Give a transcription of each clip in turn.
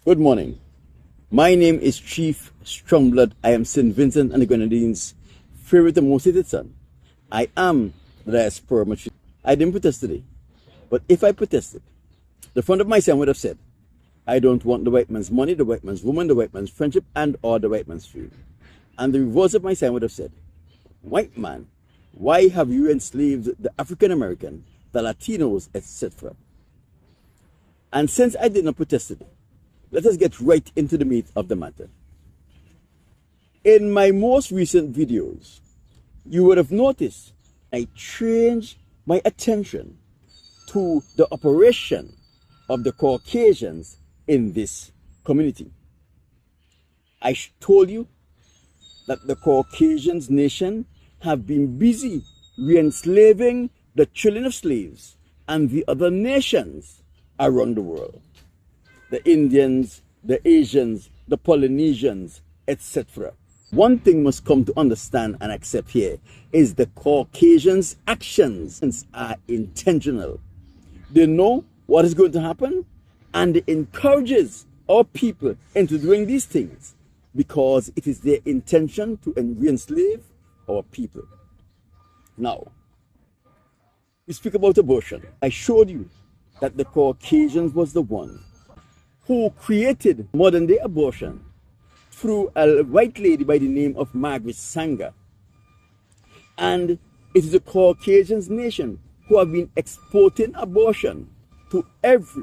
Good morning. My name is Chief Strongblood. I am St. Vincent and the Grenadines' favorite and most hated son. I am the diaspora machine. I didn't protest today, but if I protested, the front of my sign would have said, I don't want the white man's money, the white man's woman, the white man's friendship, and or the white man's freedom. And the reverse of my sign would have said, white man, why have you enslaved the African American, the Latinos, etc.? And since I did not protest today, let us get right into the meat of the matter. In my most recent videos, you would have noticed I changed my attention to the operation of the Caucasians in this community. I told you that the Caucasians nation have been busy re-enslaving the children of slaves and the other nations around the world. The Indians, the Asians, the Polynesians, etc. One thing must come to understand and accept here is the Caucasians' actions are intentional. They know what is going to happen and it encourages our people into doing these things because it is their intention to re-enslave our people. Now, we speak about abortion. I showed you that the Caucasians was the one who created modern-day abortion through a white lady by the name of Margaret Sanger. And it is the Caucasians nation who have been exporting abortion to every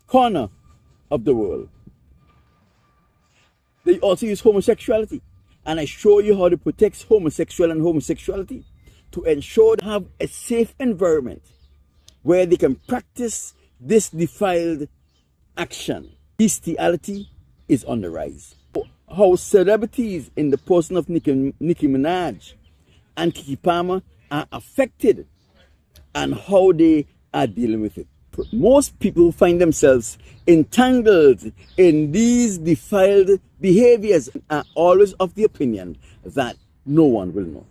corner of the world. They also use homosexuality. And I show you how to protect homosexual and homosexuality to ensure they have a safe environment where they can practice this defiled action. Bestiality is on the rise. How celebrities in the person of Nicki Minaj and Keke Palmer are affected and how they are dealing with it. Most people find themselves entangled in these defiled behaviors are always of the opinion that no one will know.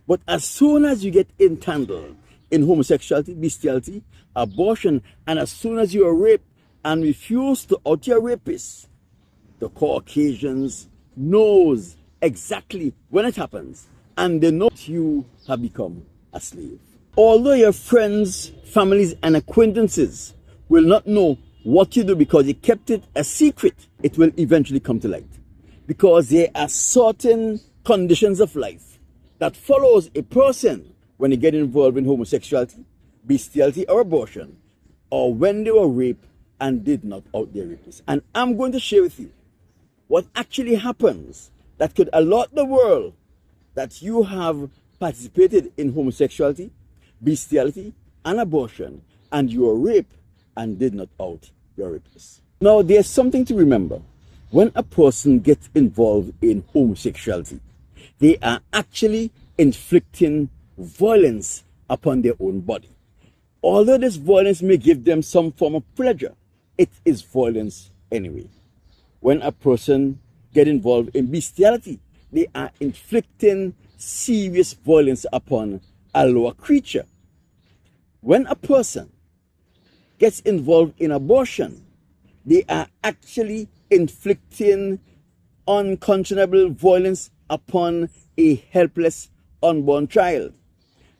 But as soon as you get entangled in homosexuality, bestiality, abortion, and as soon as you are raped and refuse to out your rapists, the Caucasians knows exactly when it happens and they know you have become a slave. Although your friends, families, and acquaintances will not know what you do because you kept it a secret, it will eventually come to light. Because there are certain conditions of life that follows a person when they get involved in homosexuality, bestiality, or abortion, or when they were raped and did not out their rapists. And I'm going to share with you what actually happens that could alert the world that you have participated in homosexuality, bestiality, and abortion, and you were raped and did not out your rapists. Now, there's something to remember. When a person gets involved in homosexuality, they are actually inflicting violence upon their own body. Although this violence may give them some form of pleasure, it is violence anyway. When a person gets involved in bestiality, they are inflicting serious violence upon a lower creature. When a person gets involved in abortion, they are actually inflicting unconscionable violence upon a helpless unborn child.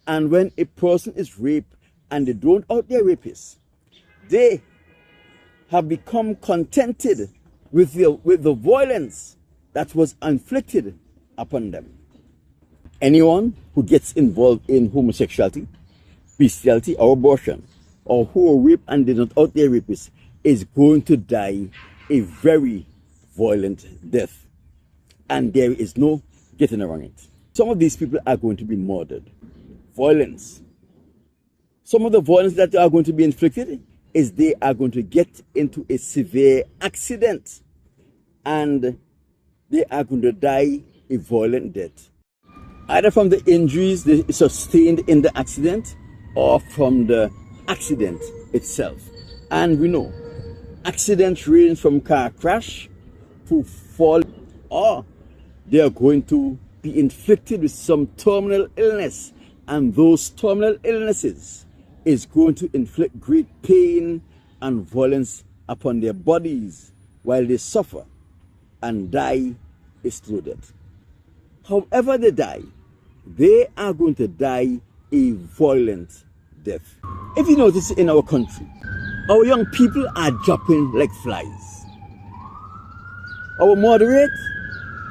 And when a person is raped and they don't out their rapists, they have become contented with the violence that was inflicted upon them. Anyone who gets involved in homosexuality, bestiality, or abortion, or who are raped and did not out their rapists, is going to die a very violent death. And there is no getting around it. Some of these people are going to be murdered. Violence. Some of the violence that are going to be inflicted is they are going to get into a severe accident and they are going to die a violent death, either from the injuries they sustained in the accident or from the accident itself. And we know accidents range from car crash to fall, or they are going to be inflicted with some terminal illness, and those terminal illnesses is going to inflict great pain and violence upon their bodies while they suffer and die a slow death. However they die, they are going to die a violent death. If you notice in our country, our young people are dropping like flies. Our murder rate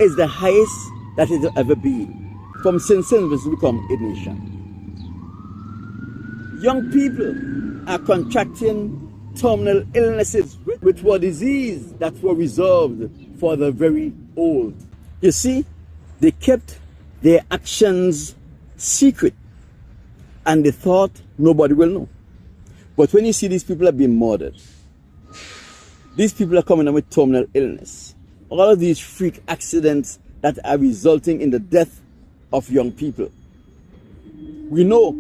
is the highest that it has ever been from since we become a nation. Young people are contracting terminal illnesses which were diseases that were reserved for the very old. You see, they kept their actions secret and they thought nobody will know. But when you see these people are being murdered, these people are coming up with terminal illness, all of these freak accidents that are resulting in the death of young people, we know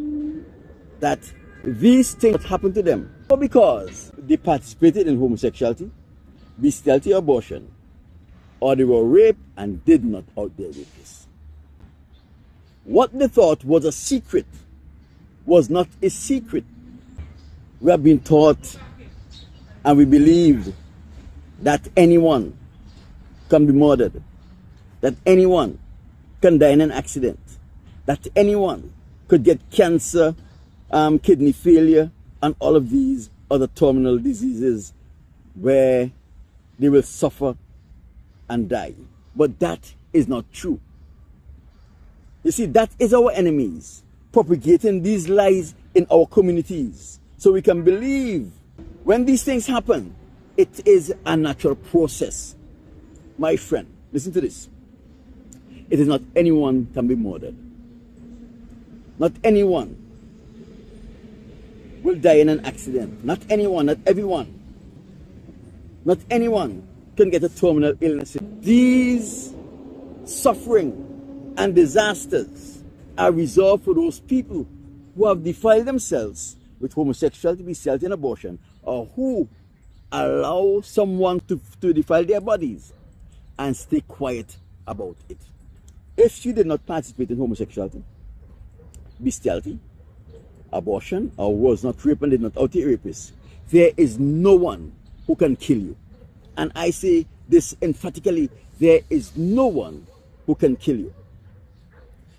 that these things happen to them because they participated in homosexuality, bestiality, abortion, or they were raped and did not out their rapists. What they thought was a secret was not a secret. We have been taught and we believed that anyone can be murdered, that anyone can die in an accident, that anyone could get cancer, kidney failure, and all of these other terminal diseases where they will suffer and die. But that is not true. You see, that is our enemies propagating these lies in our communities so we can believe when these things happen, it is a natural process. My friend, listen to this. It is not anyone can be murdered. Not anyone will die in an accident. Not anyone, not everyone. Not anyone can get a terminal illness. These suffering and disasters are reserved for those people who have defiled themselves with homosexuality, bestiality, and abortion, or who allow someone to defile their bodies and stay quiet about it. If you did not participate in homosexuality, bestiality, abortion, or was not raped and did not out a rapist, there is no one who can kill you. And I say this emphatically, there is no one who can kill you.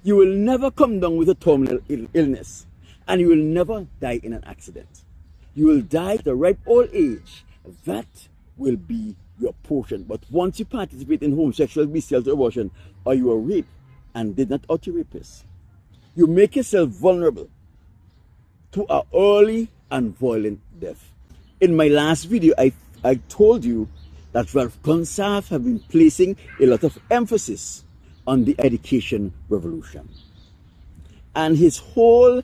You will never come down with a terminal illness, and you will never die in an accident. You will die at a ripe old age. That will be your portion. But once you participate in homosexual, bestiality, abortion, or you are raped and did not out a rapist, you make yourself vulnerable to an early and violent death. In my last video, I told you that Ralph Gonsalves have been placing a lot of emphasis on the education revolution. And his whole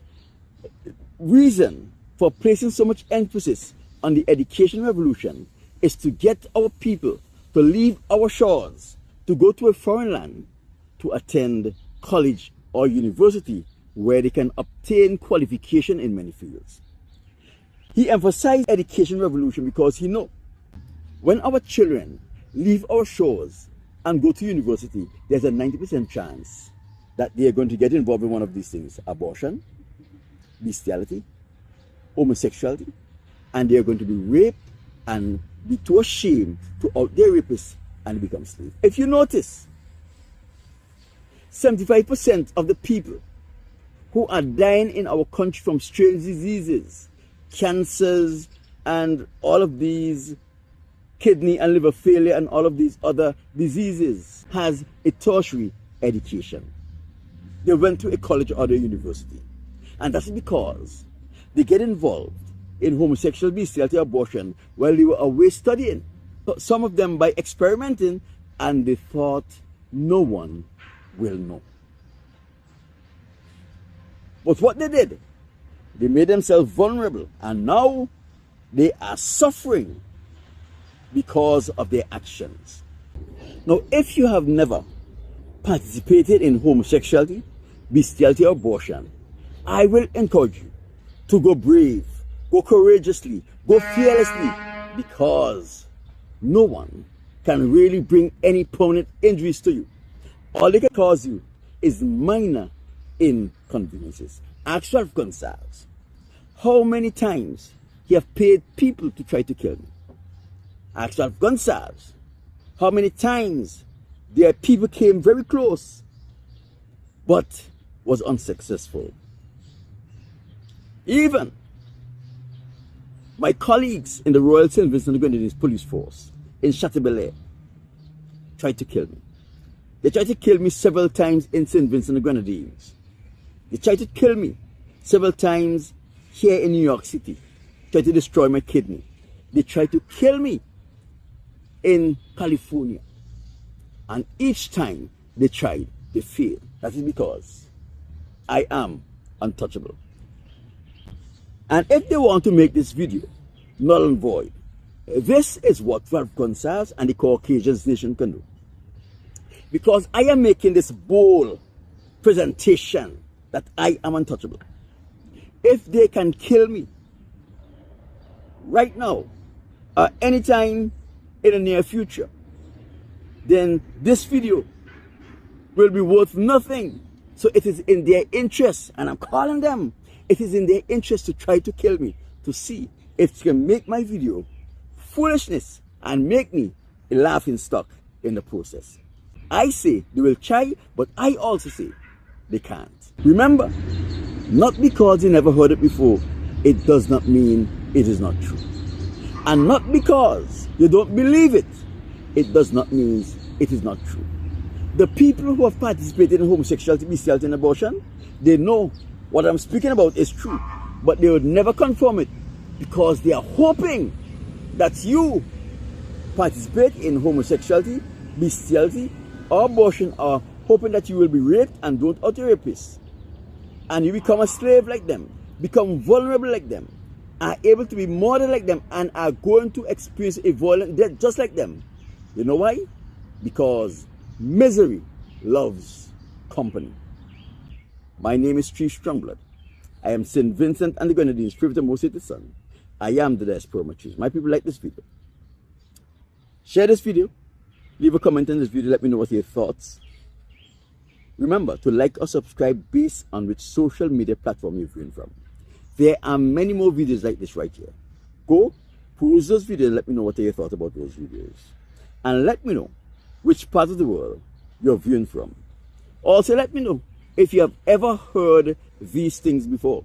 reason for placing so much emphasis on the education revolution is to get our people to leave our shores, to go to a foreign land, to attend college or university where they can obtain qualification in many fields. He emphasized education revolution because he knows when our children leave our shores and go to university, there's a 90% chance that they are going to get involved in one of these things: abortion, bestiality, homosexuality, and they are going to be raped and be too ashamed to out their rapists and become slaves. If you notice, 75% of the people who are dying in our country from strange diseases, cancers, and all of these kidney and liver failure and all of these other diseases has a tertiary education. They went to a college or a university. And that's because they get involved in homosexual, bestiality, abortion while they were away studying. Some of them by experimenting, and they thought no one will know. But what they did, they made themselves vulnerable, and now they are suffering because of their actions. Now, if you have never participated in homosexuality, bestiality, or abortion, I will encourage you to go brave, go courageously, go fearlessly, because no one can really bring any permanent injuries to you. All they can cause you is minor inconveniences. Ask Ralph Gonsalves how many times he have paid people to try to kill me. Ask Ralph Gonsalves how many times their people came very close but was unsuccessful. Even my colleagues in the Royal St. Vincent and the Grenadines Police Force in Chateaubelair tried to kill me. They tried to kill me several times in St. Vincent and the Grenadines. They tried to kill me several times here in New York City. Tried to destroy my kidney. They tried to kill me in California. And each time they tried, they failed. That is because I am untouchable. And if they want to make this video null and void, this is what Ralph Gonsalves and the Caucasian Nation can do. Because I am making this bold presentation that I am untouchable. If they can kill me right now or anytime in the near future, then this video will be worth nothing. So it is in their interest, and I'm calling them, it is in their interest to try to kill me, to see if they can make my video foolishness and make me a laughing stock in the process. I say they will try, but I also say they can't. Remember, not because you never heard it before, it does not mean it is not true. And not because you don't believe it, it does not mean it is not true. The people who have participated in homosexuality, bestiality, and abortion, they know what I'm speaking about is true, but they would never confirm it because they are hoping that you participate in homosexuality, bestiality, or abortion, or hoping that you will be raped and don't out a rapist. And you become a slave like them, become vulnerable like them, are able to be murdered like them, and are going to experience a violent death just like them. You know why? Because misery loves company. My name is Chief Strongblood. I am St. Vincent and the Grenadines' favorite and most hated son. I am the diaspora matrice. My people like this video. Share this video. Leave a comment on this video. Let me know what your thoughts. Remember to like or subscribe based on which social media platform you're viewing from. There are many more videos like this right here. Go, peruse those videos and let me know what your thoughts about those videos. And let me know which part of the world you're viewing from. Also, let me know if you have ever heard these things before.